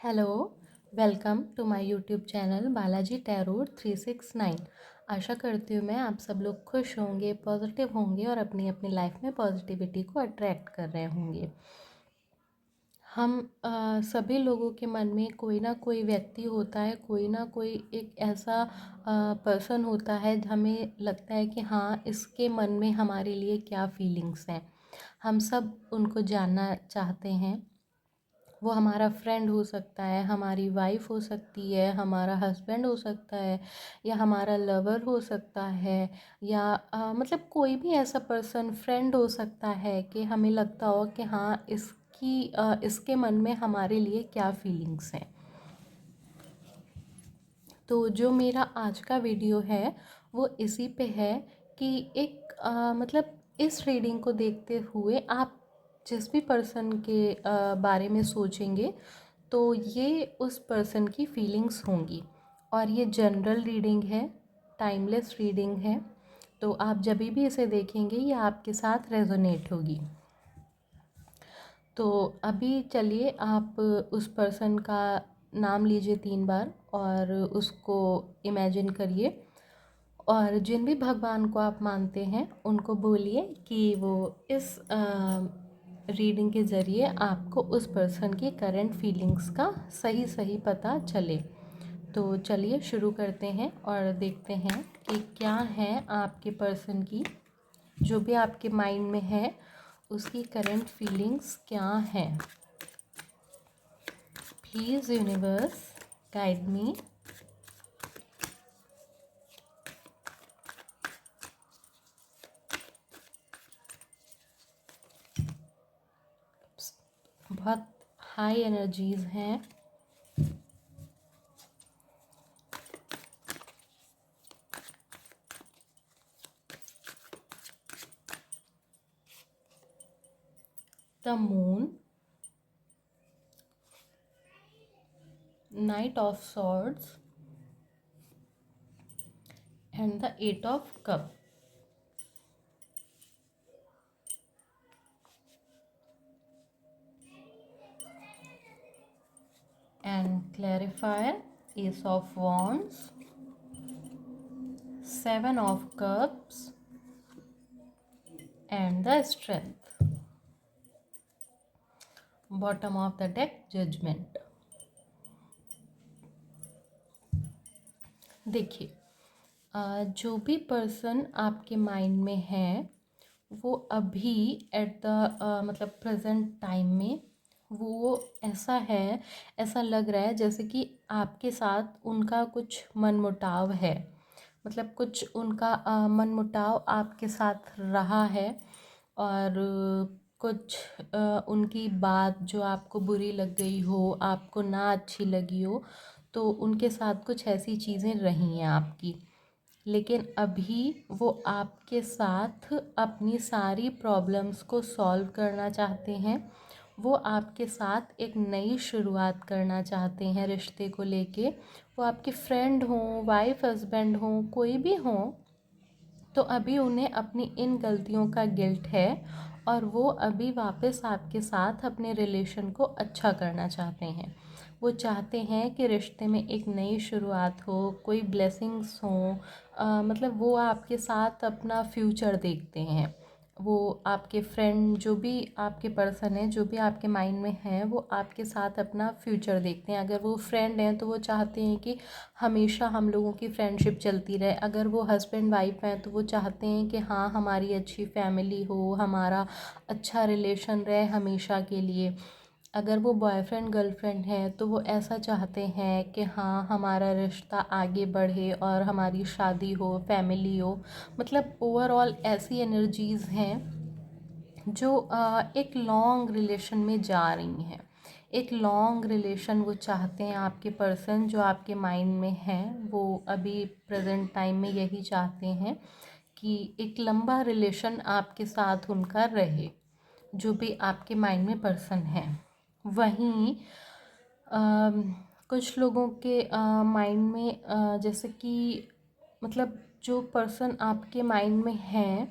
Hello, welcome to my YouTube channel Balaji tarot 369। आशा करती हूँ मैं आप सब लोग खुश होंगे, पॉजिटिव होंगे और अपनी अपनी लाइफ में पॉजिटिविटी को अट्रैक्ट कर रहे होंगे। हम सभी लोगों के मन में कोई ना कोई व्यक्ति होता है, कोई ना कोई एक ऐसा पर्सन होता है, हमें लगता है कि हाँ, इसके मन में हमारे लिए क्या फीलिंग्स हैं। हम सब उनको जानना चाहते हैं। वो हमारा फ्रेंड हो सकता है, हमारी वाइफ हो सकती है, हमारा हस्बैंड हो सकता है, या हमारा लवर हो सकता है, या मतलब कोई भी ऐसा पर्सन फ्रेंड हो सकता है कि हमें लगता हो कि हाँ, इसके मन में हमारे लिए क्या फीलिंग्स हैं। तो जो मेरा आज का वीडियो है वो इसी पे है कि एक मतलब इस रीडिंग को देखते हुए आप जिस भी पर्सन के बारे में सोचेंगे तो ये उस पर्सन की फीलिंग्स होंगी। और ये जनरल रीडिंग है, टाइमलेस रीडिंग है। तो आप जब भी इसे देखेंगे ये आपके साथ रेजोनेट होगी। तो अभी चलिए आप उस पर्सन का नाम लीजिए 3 बार और उसको इमेजिन करिए। और जिन भी भगवान को आप मानते हैं उनको बोलिए कि वो इस रीडिंग के ज़रिए आपको उस पर्सन की करंट फीलिंग्स का सही सही पता चले। तो चलिए शुरू करते हैं और देखते हैं कि क्या है आपके पर्सन की, जो भी आपके माइंड में है उसकी करंट फीलिंग्स क्या हैं। Please universe guide me. बहुत हाई एनर्जीज़ हैं। The moon, Knight of Swords and the Eight of Cups. And clarifier, Ace of Wands, Seven of Cups and the Strength. Bottom of the deck, Judgment. देखिए, जो भी person आपके mind में है वो अभी एट द मतलब प्रेजेंट टाइम में वो ऐसा है, ऐसा लग रहा है जैसे कि आपके साथ उनका कुछ मनमुटाव है। मतलब कुछ उनका मनमुटाव आपके साथ रहा है और कुछ उनकी बात जो आपको बुरी लग गई हो, आपको ना अच्छी लगी हो, तो उनके साथ कुछ ऐसी चीज़ें रही हैं आपकी। लेकिन अभी वो आपके साथ अपनी सारी प्रॉब्लम्स को सॉल्व करना चाहते हैं। वो आपके साथ एक नई शुरुआत करना चाहते हैं रिश्ते को लेके। वो आपके फ्रेंड हों, वाइफ हस्बैंड हों, कोई भी हों, तो अभी उन्हें अपनी इन गलतियों का गिल्ट है और वो अभी वापस आपके साथ अपने रिलेशन को अच्छा करना चाहते हैं। वो चाहते हैं कि रिश्ते में एक नई शुरुआत हो, कोई ब्लेसिंग्स हों। मतलब वो आपके साथ अपना फ्यूचर देखते हैं। वो आपके फ्रेंड, जो भी आपके पर्सन है, जो भी आपके माइंड में है, वो आपके साथ अपना फ्यूचर देखते हैं। अगर वो फ्रेंड हैं तो वो चाहते हैं कि हमेशा हम लोगों की फ्रेंडशिप चलती रहे। अगर वो हस्बैंड वाइफ हैं तो वो चाहते हैं कि हाँ, हमारी अच्छी फैमिली हो, हमारा अच्छा रिलेशन रहे हमेशा के लिए। अगर वो बॉयफ्रेंड गर्लफ्रेंड है तो वो ऐसा चाहते हैं कि हाँ, हमारा रिश्ता आगे बढ़े और हमारी शादी हो, फैमिली हो। मतलब ओवरऑल ऐसी एनर्जीज़ हैं जो एक लॉन्ग रिलेशन में जा रही हैं। एक लॉन्ग रिलेशन वो चाहते हैं आपके पर्सन जो आपके माइंड में हैं। वो अभी प्रेजेंट टाइम में यही चाहते हैं कि एक लंबा रिलेशन आपके साथ उनका रहे, जो भी आपके माइंड में पर्सन है। वहीं कुछ लोगों के माइंड में जैसे कि मतलब जो पर्सन आपके माइंड में है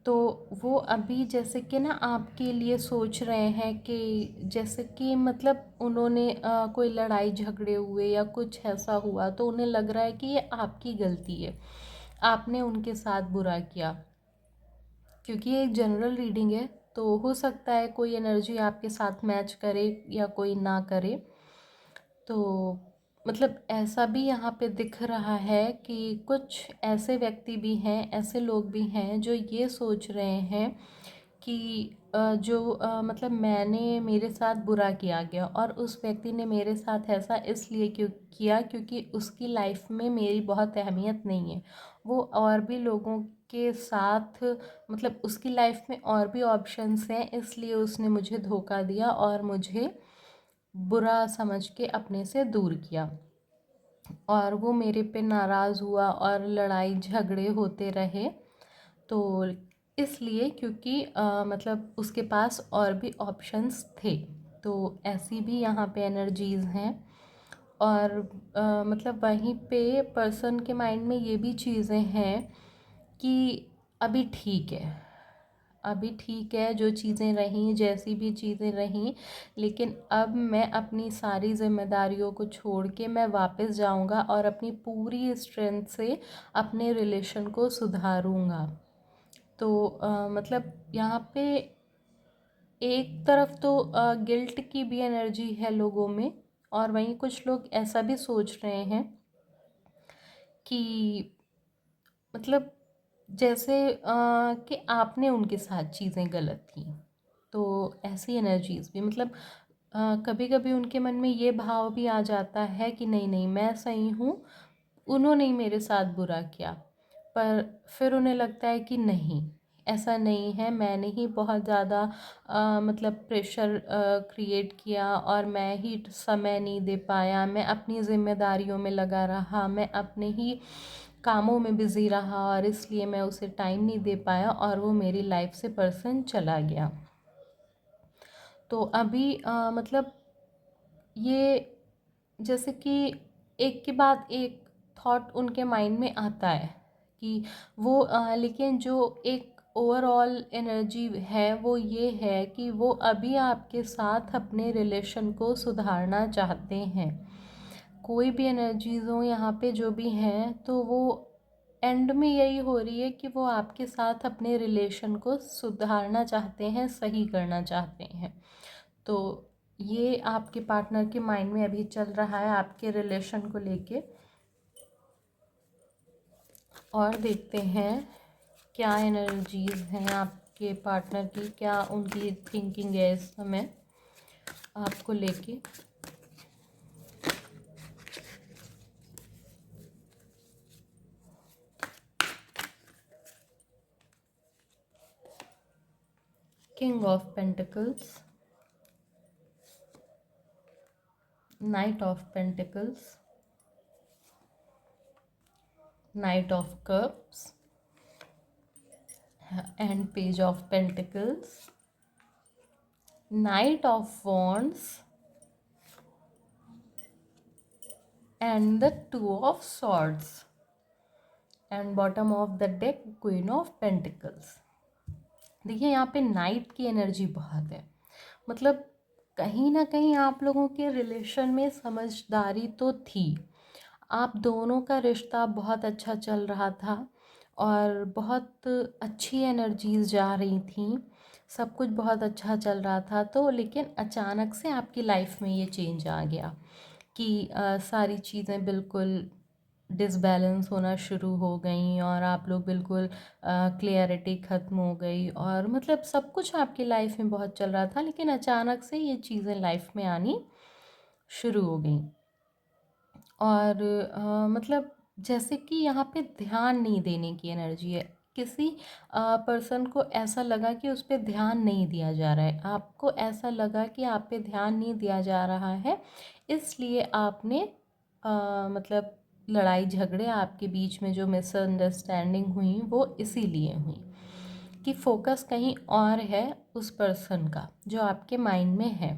तो वो अभी जैसे कि ना आपके लिए सोच रहे हैं कि जैसे कि मतलब उन्होंने कोई लड़ाई झगड़े हुए या कुछ ऐसा हुआ तो उन्हें लग रहा है कि ये आपकी गलती है, आपने उनके साथ बुरा किया। क्योंकि ये एक जनरल रीडिंग है, तो हो सकता है कोई एनर्जी आपके साथ मैच करे या कोई ना करे। तो मतलब ऐसा भी यहाँ पे दिख रहा है कि कुछ ऐसे व्यक्ति भी हैं, ऐसे लोग भी हैं जो ये सोच रहे हैं कि मतलब मैंने मेरे साथ बुरा किया गया और उस व्यक्ति ने मेरे साथ ऐसा इसलिए क्यों किया क्योंकि उसकी लाइफ में मेरी बहुत अहमियत नहीं है। वो और भी लोगों के साथ मतलब उसकी लाइफ में और भी ऑप्शंस हैं, इसलिए उसने मुझे धोखा दिया और मुझे बुरा समझ के अपने से दूर किया। और वो मेरे पे नाराज़ हुआ और लड़ाई झगड़े होते रहे। तो इसलिए क्योंकि मतलब उसके पास और भी ऑप्शंस थे। तो ऐसी भी यहाँ पे एनर्जीज़ हैं। और मतलब वहीं पे पर्सन के माइंड में ये भी चीज़ें हैं कि अभी ठीक है, अभी ठीक है, जो चीज़ें रहीं जैसी भी चीज़ें रहीं, लेकिन अब मैं अपनी सारी जिम्मेदारियों को छोड़ के मैं वापस जाऊंगा और अपनी पूरी स्ट्रेंथ से अपने रिलेशन को सुधारूंगा। तो मतलब यहाँ पे एक तरफ तो गिल्ट की भी एनर्जी है लोगों में, और वहीं कुछ लोग ऐसा भी सोच रहे हैं कि मतलब जैसे कि आपने उनके साथ चीज़ें गलत की। तो ऐसी एनर्जीज़ भी मतलब कभी कभी उनके मन में ये भाव भी आ जाता है कि नहीं नहीं मैं सही हूँ, उन्होंने ही मेरे साथ बुरा किया। पर फिर उन्हें लगता है कि नहीं, ऐसा नहीं है, मैंने ही बहुत ज़्यादा मतलब प्रेशर क्रिएट किया और मैं ही समय नहीं दे पाया, मैं अपनी जिम्मेदारियों में लगा रहा, मैं अपने ही कामों में बिज़ी रहा और इसलिए मैं उसे टाइम नहीं दे पाया और वो मेरी लाइफ से पर्सन चला गया। तो अभी मतलब ये जैसे कि एक के बाद एक थॉट उनके माइंड में आता है कि वो लेकिन जो एक ओवरऑल एनर्जी है वो ये है कि वो अभी आपके साथ अपने रिलेशन को सुधारना चाहते हैं। कोई भी एनर्जीज हो यहाँ पे जो भी हैं, तो वो एंड में यही हो रही है कि वो आपके साथ अपने रिलेशन को सुधारना चाहते हैं, सही करना चाहते हैं। तो ये आपके पार्टनर के माइंड में अभी चल रहा है आपके रिलेशन को लेके। और देखते हैं क्या एनर्जीज हैं आपके पार्टनर की, क्या उनकी थिंकिंग है इस समय आपको लेके। King of pentacles, night of pentacles, night of cups and page of pentacles, night of wands and the two of swords and bottom of the deck queen of pentacles। देखिए यहाँ पे नाइट की energy बहुत है, मतलब कहीं ना कहीं आप लोगों के रिलेशन में समझदारी तो थी, आप दोनों का रिश्ता बहुत अच्छा चल रहा था और बहुत अच्छी एनर्जीज जा रही थी, सब कुछ बहुत अच्छा चल रहा था। तो लेकिन अचानक से आपकी लाइफ में ये चेंज आ गया कि सारी चीज़ें बिल्कुल डिसबैलेंस होना शुरू हो गई और आप लोग बिल्कुल क्लियरिटी ख़त्म हो गई और मतलब सब कुछ आपकी लाइफ में बहुत चल रहा था, लेकिन अचानक से ये चीज़ें लाइफ में आनी शुरू हो गई। और मतलब जैसे कि यहाँ पे ध्यान नहीं देने की एनर्जी है, किसी पर्सन को ऐसा लगा कि उस पर ध्यान नहीं दिया जा रहा है, आपको ऐसा लगा कि आप पे ध्यान नहीं दिया जा रहा है, इसलिए आपने मतलब लड़ाई झगड़े आपके बीच में जो मिसअंडरस्टैंडिंग हुई वो इसीलिए हुई कि फोकस कहीं और है उस पर्सन का जो आपके माइंड में है।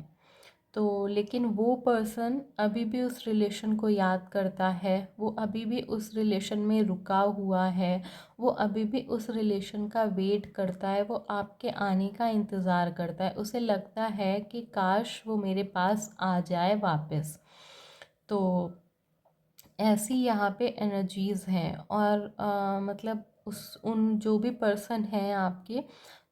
तो लेकिन वो पर्सन अभी भी उस रिलेशन को याद करता है, वो अभी भी उस रिलेशन में रुका हुआ है, वो अभी भी उस रिलेशन का वेट करता है, वो आपके आने का इंतज़ार करता है। उसे लगता है कि काश वो मेरे पास आ जाए वापस। तो ऐसी यहाँ पे एनर्जीज़ हैं। और मतलब उस उन जो भी पर्सन हैं आपके,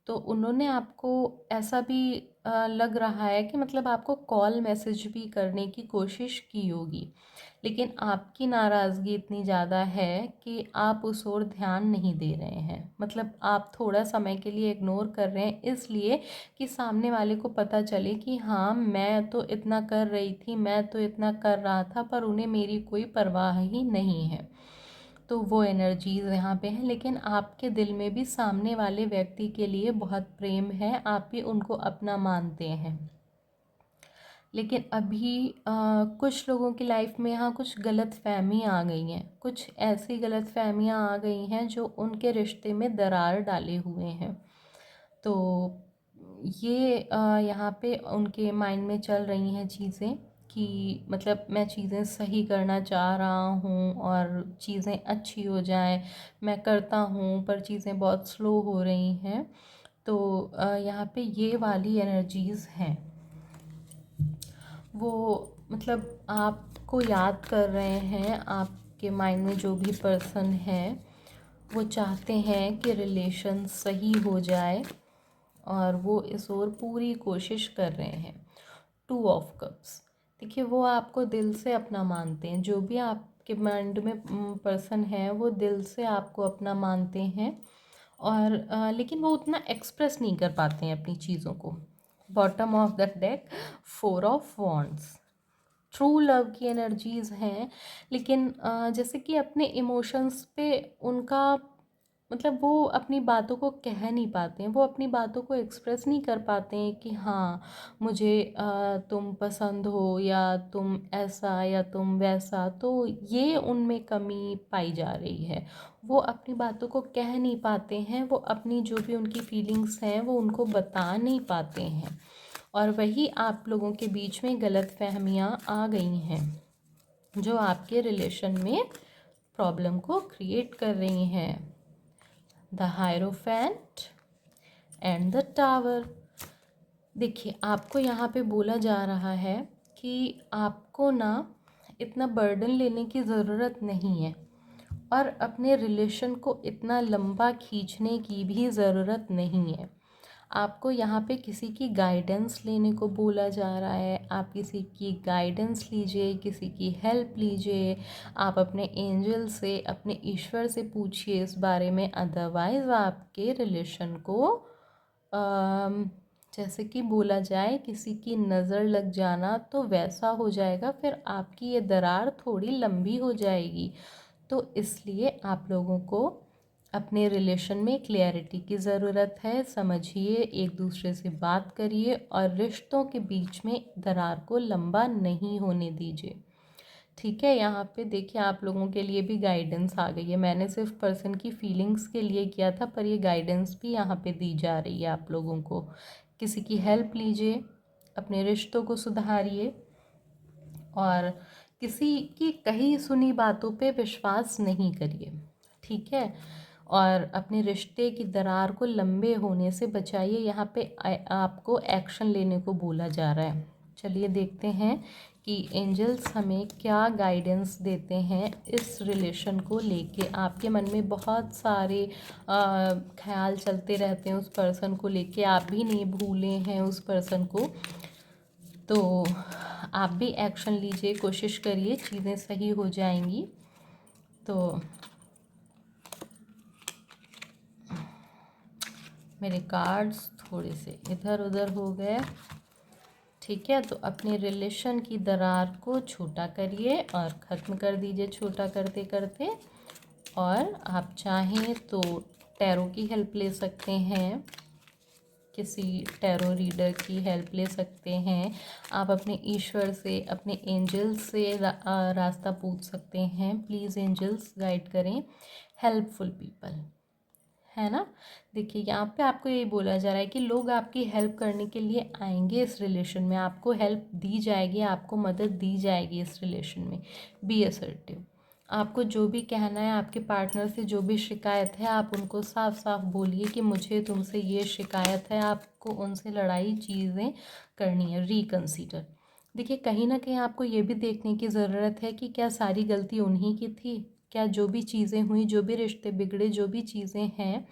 तो उन्होंने आपको ऐसा भी लग रहा है कि मतलब आपको कॉल मैसेज भी करने की कोशिश की होगी, लेकिन आपकी नाराज़गी इतनी ज़्यादा है कि आप उस ओर ध्यान नहीं दे रहे हैं। मतलब आप थोड़ा समय के लिए इग्नोर कर रहे हैं, इसलिए कि सामने वाले को पता चले कि हाँ, मैं तो इतना कर रही थी, मैं तो इतना कर रहा था, पर उन्हें मेरी कोई परवाह ही नहीं है। तो वो एनर्जीज़ यहाँ पे हैं, लेकिन आपके दिल में भी सामने वाले व्यक्ति के लिए बहुत प्रेम है, आप भी उनको अपना मानते हैं। लेकिन अभी कुछ लोगों की लाइफ में यहाँ कुछ गलत फहमियाँ आ गई हैं, कुछ ऐसी गलत फहमियाँ आ गई हैं जो उनके रिश्ते में दरार डाले हुए हैं। तो ये यहाँ पे उनके माइंड में चल रही हैं चीज़ें कि मतलब मैं चीज़ें सही करना चाह रहा हूँ और चीज़ें अच्छी हो जाएं, मैं करता हूँ पर चीज़ें बहुत स्लो हो रही हैं। तो यहाँ पे ये वाली एनर्जीज़ हैं। वो मतलब आपको याद कर रहे हैं, आपके माइंड में जो भी पर्सन है वो चाहते हैं कि रिलेशन सही हो जाए और वो इस ओर पूरी कोशिश कर रहे हैं। 2 ऑफ कप्स, देखिए वो आपको दिल से अपना मानते हैं, जो भी आपके माइंड में पर्सन है वो दिल से आपको अपना मानते हैं। और लेकिन वो उतना एक्सप्रेस नहीं कर पाते हैं अपनी चीज़ों को। Bottom of the deck, 4 of wands, true love की एनर्जीज़ हैं, लेकिन जैसे कि अपने इमोशंस पे उनका मतलब वो अपनी बातों को कह नहीं पाते हैं, वो अपनी बातों को एक्सप्रेस नहीं कर पाते हैं कि हाँ, मुझे तुम पसंद हो या तुम ऐसा या तुम वैसा। तो ये उनमें कमी पाई जा रही है, वो अपनी बातों को कह नहीं पाते हैं, वो अपनी जो भी उनकी फीलिंग्स हैं वो उनको बता नहीं पाते हैं। और वही आप लोगों के बीच में गलतफहमियाँ आ गई हैं जो आपके रिलेशन में प्रॉब्लम को क्रिएट कर रही हैं। The hierophant and the tower. देखिए आपको यहाँ पे बोला जा रहा है कि आपको ना इतना बर्डन लेने की ज़रूरत नहीं है और अपने रिलेशन को इतना लंबा खींचने की भी ज़रूरत नहीं है। आपको यहाँ पे किसी की गाइडेंस लेने को बोला जा रहा है, आप किसी की गाइडेंस लीजिए, किसी की हेल्प लीजिए, आप अपने एंजल से, अपने ईश्वर से पूछिए इस बारे में। अदरवाइज़ आपके रिलेशन को जैसे कि बोला जाए किसी की नज़र लग जाना, तो वैसा हो जाएगा, फिर आपकी ये दरार थोड़ी लंबी हो जाएगी। तो इसलिए आप लोगों को अपने रिलेशन में क्लैरिटी की ज़रूरत है। समझिए, एक दूसरे से बात करिए और रिश्तों के बीच में दरार को लंबा नहीं होने दीजिए। ठीक है, यहाँ पे देखिए आप लोगों के लिए भी गाइडेंस आ गई है। मैंने सिर्फ पर्सन की फीलिंग्स के लिए किया था, पर ये गाइडेंस भी यहाँ पे दी जा रही है आप लोगों को। किसी की हेल्प लीजिए, अपने रिश्तों को सुधारिए और किसी की कही सुनी बातों पे विश्वास नहीं करिए। ठीक है, और अपने रिश्ते की दरार को लंबे होने से बचाइए। यहाँ पे आपको एक्शन लेने को बोला जा रहा है। चलिए देखते हैं कि एंजल्स हमें क्या गाइडेंस देते हैं इस रिलेशन को लेके। आपके मन में बहुत सारे ख्याल चलते रहते हैं उस पर्सन को लेके, आप भी नहीं भूले हैं उस पर्सन को। तो आप भी एक्शन लीजिए, कोशिश करिए, चीज़ें सही हो जाएंगी। तो मेरे कार्ड्स थोड़े से इधर उधर हो गए। ठीक है, तो अपने रिलेशन की दरार को छोटा करिए और ख़त्म कर दीजिए छोटा करते करते। और आप चाहें तो टैरो की हेल्प ले सकते हैं, किसी टैरो रीडर की हेल्प ले सकते हैं। आप अपने ईश्वर से, अपने एंजल्स से रास्ता पूछ सकते हैं। प्लीज़ एंजल्स गाइड करें हेल्पफुल पीपल, है ना। देखिए यहाँ पे आपको ये बोला जा रहा है कि लोग आपकी हेल्प करने के लिए आएंगे इस रिलेशन में, आपको हेल्प दी जाएगी, आपको मदद दी जाएगी इस रिलेशन में। Be assertive. आपको जो भी कहना है, आपके पार्टनर से जो भी शिकायत है, आप उनको साफ साफ बोलिए कि मुझे तुमसे ये शिकायत है, आपको उनसे लड़ाई चीज़ें करनी है। रिकंसीडर। देखिए कहीं ना कहीं आपको ये भी देखने की ज़रूरत है कि क्या सारी गलती उन्हीं की थी, क्या जो भी चीज़ें हुई, जो भी रिश्ते बिगड़े, जो भी चीज़ें हैं,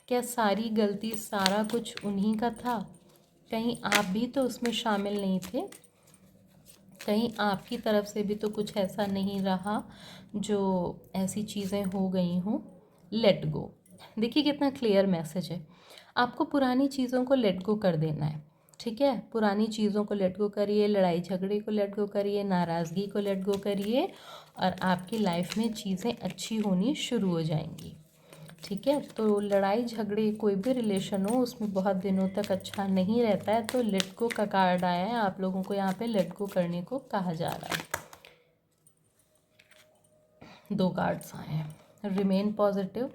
क्या सारी गलती सारा कुछ उन्हीं का था? कहीं आप भी तो उसमें शामिल नहीं थे? कहीं आपकी तरफ से भी तो कुछ ऐसा नहीं रहा जो ऐसी चीज़ें हो गई हों? Let go. देखिए कितना क्लियर मैसेज है। आपको पुरानी चीज़ों को लेट गो कर देना है। ठीक है, पुरानी चीज़ों को लेट गो करिए, लड़ाई झगड़े को लेट गो करिए, नाराज़गी को लेट गो करिए, और आपकी लाइफ में चीज़ें अच्छी होनी शुरू हो जाएंगी। ठीक है, तो लड़ाई झगड़े कोई भी रिलेशन हो उसमें बहुत दिनों तक अच्छा नहीं रहता है। तो लेट गो का कार्ड आया है, आप लोगों को यहाँ पे लेट गो करने को कहा जा रहा है। 2 कार्ड्स आए हैं। Remain positive.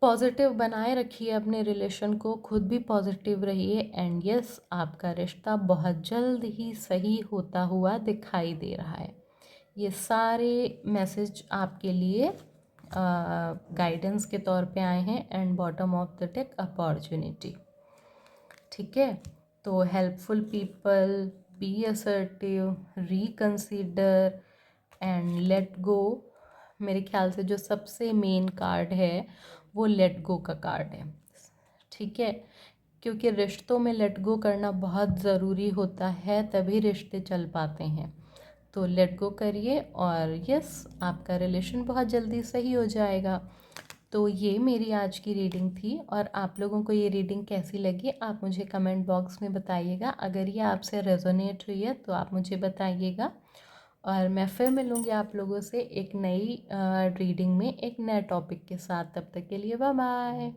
पॉजिटिव बनाए रखिए अपने रिलेशन को, खुद भी पॉजिटिव रहिए, एंड यस आपका रिश्ता बहुत जल्द ही सही होता हुआ दिखाई दे रहा है। ये सारे मैसेज आपके लिए गाइडेंस के तौर पे आए हैं। And bottom of the deck opportunity. ठीक है, तो helpful people, be assertive, reconsider and let go. मेरे ख्याल से जो सबसे मेन कार्ड है वो लेट गो का कार्ड है। ठीक है, क्योंकि रिश्तों में लेट गो करना बहुत ज़रूरी होता है, तभी रिश्ते चल पाते हैं। तो लेट गो करिए और यस आपका रिलेशन बहुत जल्दी सही हो जाएगा। तो ये मेरी आज की रीडिंग थी, और आप लोगों को ये रीडिंग कैसी लगी आप मुझे कमेंट बॉक्स में बताइएगा। अगर ये आपसे रेजोनेट हुई है तो आप मुझे बताइएगा, और मैं फिर मिलूँगी आप लोगों से एक नई रीडिंग में एक नए टॉपिक के साथ। तब तक के लिए बाय बाय।